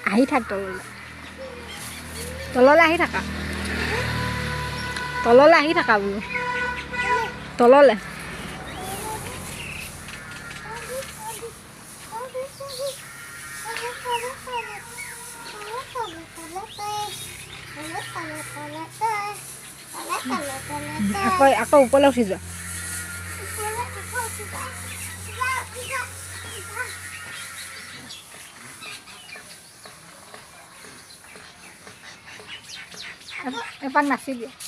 আহি থাক তললৈ তললৈ আহি থাকা তললৈ আহি থাকা বোলো তললৈ আকৌ ওপৰলৈ উঠি যোৱা এপাক নাচি দিয়া